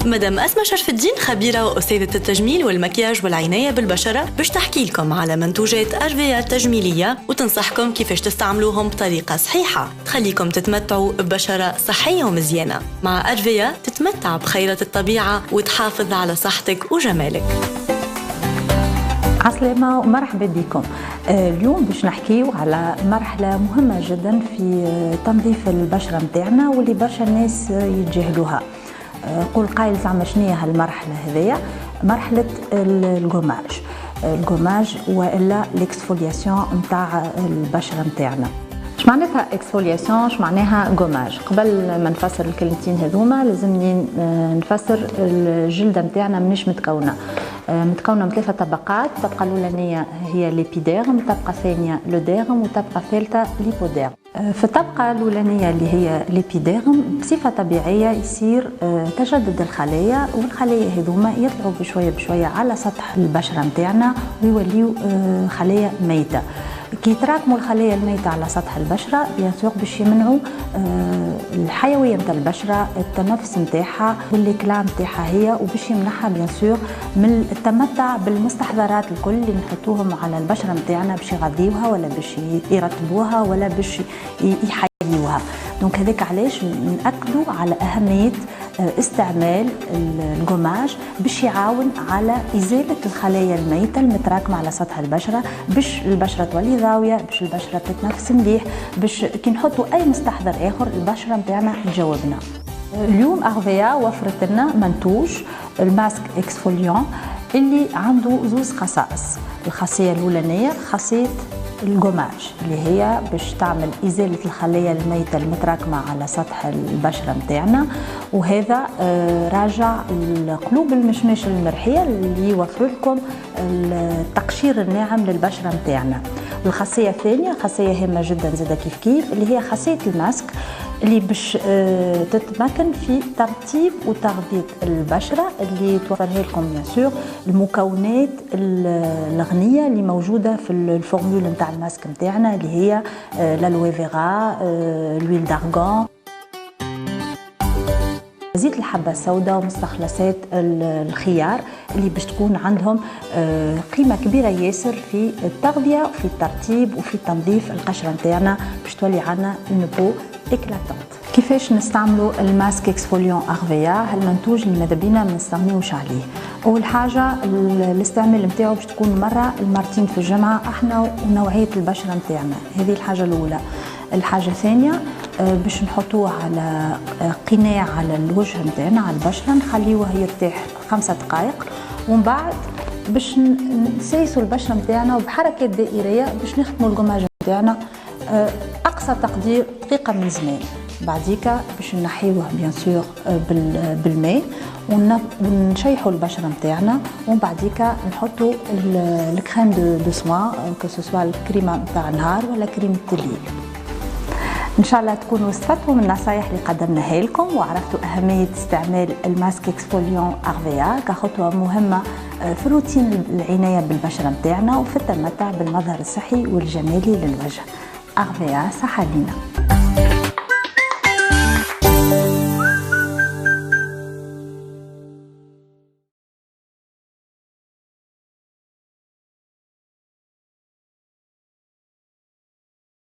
مدام أسماء شرف الدين خبيرة وأستاذة التجميل والمكياج والعناية بالبشرة باش تحكي لكم على منتوجات أرفيا تجميلية وتنصحكم كيفاش تستعملوهم بطريقة صحيحة تخليكم تتمتعوا ببشرة صحية ومزيانة. مع أرفيا تتمتع بخيرة الطبيعة وتحافظ على صحتك وجمالك. عسلامة ومرحبا بكم. اليوم باش نحكيو على مرحلة مهمة جدا في تنظيف البشرة متاعنا واللي برشا الناس يتجاهلوها. قول قايل زعما شنيا هالمرحلة هذيا؟ مرحلة الجوماج والا الاكسفولياسيون نتاع البشرة متاعنا. اش معناتها اكسفولياسيون؟ اش معناها جوماج؟ قبل ما نفسر الكلمتين هذوما لازمني نفسر الجلدة متاعنا منيش متكونة من 3 طبقات. الطبقة الأولانية هي ليبيديرم، الطبقة الثانية لوديرم، والطبقة الثالثة ليبوديرم. في الطبقة الأولانية اللي هي ليبيديرم بصفة طبيعية يصير تجدد الخلايا، والخلايا هذوما يطلعوا بشوية بشوية على سطح البشرة متاعنا ويوليو خلايا ميتة. كي يتراكموا الخلايا الميتة على سطح البشرة بيان سور باش يمنعوا الحيوية نتاع البشرة، التنفس نتاعها والإقلاع نتاعها هي، وباش يمنعها بيان سور من التمتع بالمستحضرات الكل اللي نحطوهم على البشرة نتاعنا باش يغذيوها ولا باش يرطبوها ولا باش يحيوها. دونك هذاك علاش نأكدوا على أهمية استعمال الجوماج باش يعاون على إزالة الخلايا الميتة المتراكمة على سطح البشرة، باش البشرة تولي ضاوية، باش البشرة تتنفس مليح، باش كي نحطوا أي مستحضر آخر البشرة متاعنا تجاوبنا. اليوم أرفيا وفرت لنا منتوج الماسك اكسفوليون اللي عنده زوز خصائص. الخاصية الأولانية خاصية الجوماج اللي هي باش تعمل إزالة الخلايا الميتة المتراكمة على سطح البشرة متاعنا، وهذا راجع القلوب المشماش المرحية اللي يوفر لكم التقشير الناعم للبشرة متاعنا. والخاصية الثانية خاصية هامة جدا زادا كيف اللي هي خاصية الماسك اللي باش تتمكن في ترطيب وتغذية البشرة اللي توفرها لكم بيان سور المكونات الغنية اللي موجودة في الفورمول نتاع الماسك نتاعنا اللي هي الالوي فيرا، الويل دارغون، زيت الحبة السوداء ومستخلصات الخيار اللي باش تكون عندهم قيمة كبيرة ياسر في التغذية وفي الترطيب وفي تنظيف القشرة نتاعنا باش تولي عنا نبو إكلاتونت. كيفاش نستعملوا الماسك اكسفوليون أرفيا؟ هالمنتوج اللي ماذا بينا ما نستغنيوش عليه. أول حاجة الاستعمال نتاعو باش تكون مرة المرتين في الجمعة احنا ونوعية البشرة نتاعنا، هذه الحاجة الأولى. الحاجة الثانية باش نحطوه على قناع على الوجه نتاعنا على البشرة، نخليوه يرتاح 5 دقائق، ومن بعد باش نسيسوا البشرة نتاعنا وبحركات دائرية باش نختموا الجوماج نتاعنا أقصى تقدير دقيقة من زمان. بعديكا باش نحيوه بيان سور بالماء ونشيحوا البشرة نتاعنا، ومن بعديكا نحطوا الكريم دو سوان كسوسوا الكريمة نتاع النهار ولا كريمة الليل. ان شاء الله تكونوا استفدتوا من النصائح اللي قدمناها لكم وعرفتوا اهميه استعمال الماسك اكسفوليون أرفيا كخطوه مهمه في روتين العنايه بالبشره نتاعنا وفي التمتع بالمظهر الصحي والجمالي للوجه. أرفيا صحه لينا.